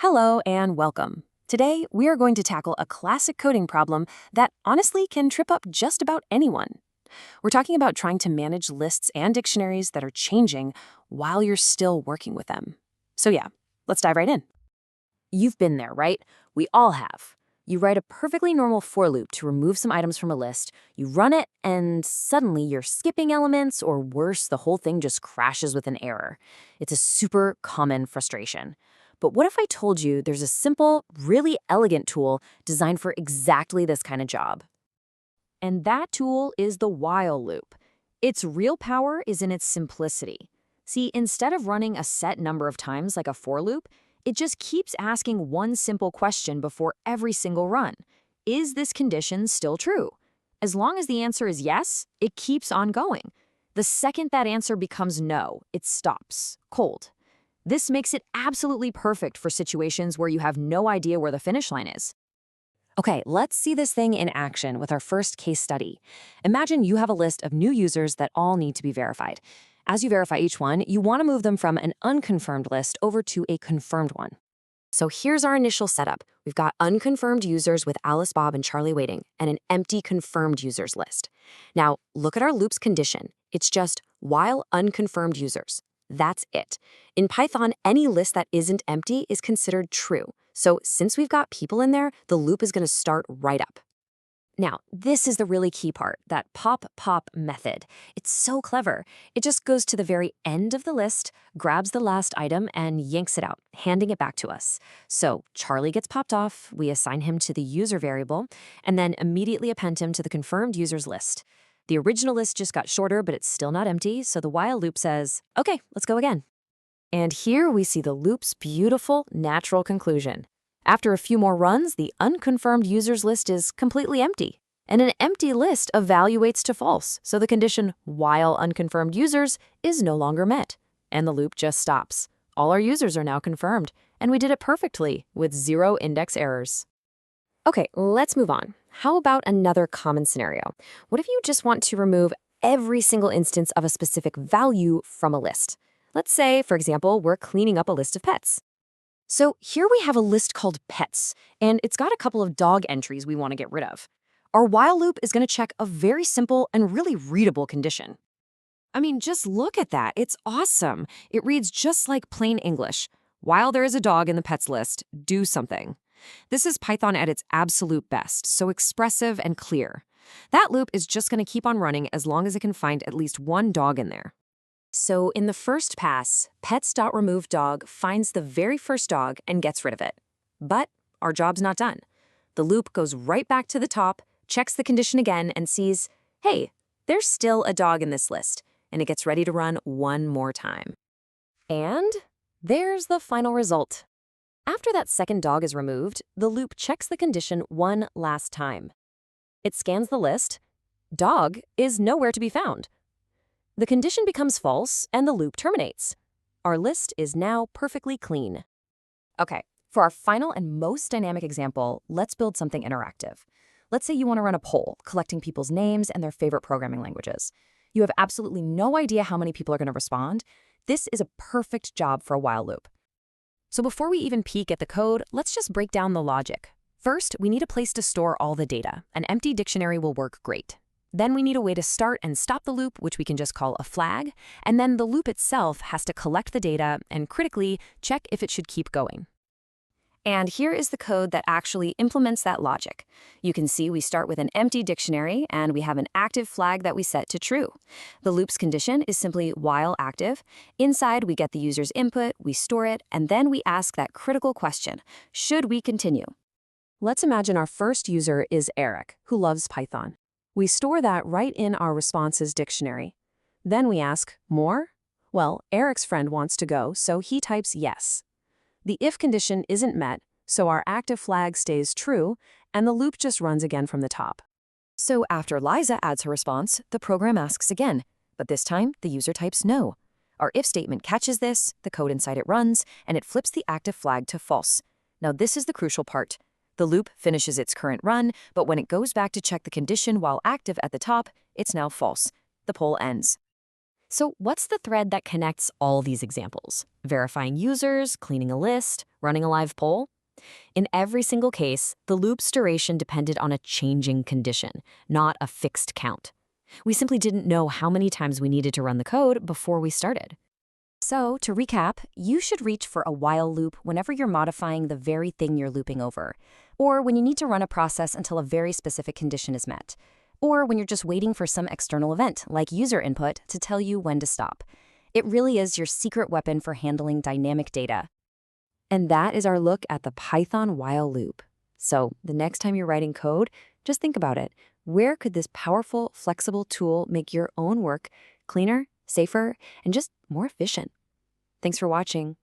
Hello and welcome. Today, we are going to tackle a classic coding problem that honestly can trip up just about anyone. We're talking about trying to manage lists and dictionaries that are changing while you're still working with them. So yeah, let's dive right in. You've been there, right? We all have. You write a perfectly normal for loop to remove some items from a list, you run it, and suddenly you're skipping elements, or worse, the whole thing just crashes with an error. It's a super common frustration. But what if I told you there's a simple, really elegant tool designed for exactly this kind of job? And that tool is the while loop. Its real power is in its simplicity. See, instead of running a set number of times like a for loop, it just keeps asking one simple question before every single run. Is this condition still true? As long as the answer is yes, it keeps on going. The second that answer becomes no, it stops, cold. This makes it absolutely perfect for situations where you have no idea where the finish line is. Okay, let's see this thing in action with our first case study. Imagine you have a list of new users that all need to be verified. As you verify each one, you want to move them from an unconfirmed list over to a confirmed one. So here's our initial setup. We've got unconfirmed users with Alice, Bob, and Charlie waiting, and an empty confirmed users list. Now, look at our loop's condition. It's just while unconfirmed users. That's it. In Python, any list that isn't empty is considered true. So since we've got people in there, the loop is going to start right up. Now, this is the really key part, that pop method. It's so clever. It just goes to the very end of the list, grabs the last item, and yanks it out, handing it back to us. So Charlie gets popped off, we assign him to the user variable, and then immediately append him to the confirmed users list. The original list just got shorter, but it's still not empty, so the while loop says, okay, let's go again. And here we see the loop's beautiful, natural conclusion. After a few more runs, the unconfirmed users list is completely empty. And an empty list evaluates to false, so the condition while unconfirmed users is no longer met. And the loop just stops. All our users are now confirmed, and we did it perfectly with 0 index errors. Okay, let's move on. How about another common scenario? What if you just want to remove every single instance of a specific value from a list? Let's say, for example, we're cleaning up a list of pets. So here we have a list called pets, and it's got a couple of dog entries we want to get rid of. Our while loop is going to check a very simple and really readable condition. I mean, just look at that. It's awesome. It reads just like plain English. While there is a dog in the pets list, do something. This is Python at its absolute best, so expressive and clear. That loop is just going to keep on running as long as it can find at least one dog in there. So in the first pass, pets.removeDog finds the very first dog and gets rid of it. But our job's not done. The loop goes right back to the top, checks the condition again, and sees, hey, there's still a dog in this list, and it gets ready to run one more time. And there's the final result. After that second dog is removed, the loop checks the condition one last time. It scans the list. Dog is nowhere to be found. The condition becomes false, and the loop terminates. Our list is now perfectly clean. Okay, for our final and most dynamic example, let's build something interactive. Let's say you want to run a poll, collecting people's names and their favorite programming languages. You have absolutely no idea how many people are going to respond. This is a perfect job for a while loop. So before we even peek at the code, let's just break down the logic. First, we need a place to store all the data. An empty dictionary will work great. Then we need a way to start and stop the loop, which we can just call a flag, and then the loop itself has to collect the data and critically check if it should keep going. And here is the code that actually implements that logic. You can see we start with an empty dictionary, and we have an active flag that we set to true. The loop's condition is simply while active. Inside, we get the user's input, we store it, and then we ask that critical question, should we continue? Let's imagine our first user is Eric, who loves Python. We store that right in our responses dictionary. Then we ask, more? Well, Eric's friend wants to go, so he types yes. The if condition isn't met, so our active flag stays true, and the loop just runs again from the top. So after Liza adds her response, the program asks again, but this time the user types no. Our if statement catches this, the code inside it runs, and it flips the active flag to false. Now this is the crucial part. The loop finishes its current run, but when it goes back to check the condition while active at the top, it's now false. The poll ends. So what's the thread that connects all these examples? Verifying users, cleaning a list, running a live poll? In every single case, the loop's duration depended on a changing condition, not a fixed count. We simply didn't know how many times we needed to run the code before we started. So, to recap, you should reach for a while loop whenever you're modifying the very thing you're looping over, or when you need to run a process until a very specific condition is met, or when you're just waiting for some external event, like user input, to tell you when to stop. It really is your secret weapon for handling dynamic data. And that is our look at the Python while loop. So, the next time you're writing code, just think about it. Where could this powerful, flexible tool make your own work cleaner, safer, and just more efficient? Thanks for watching.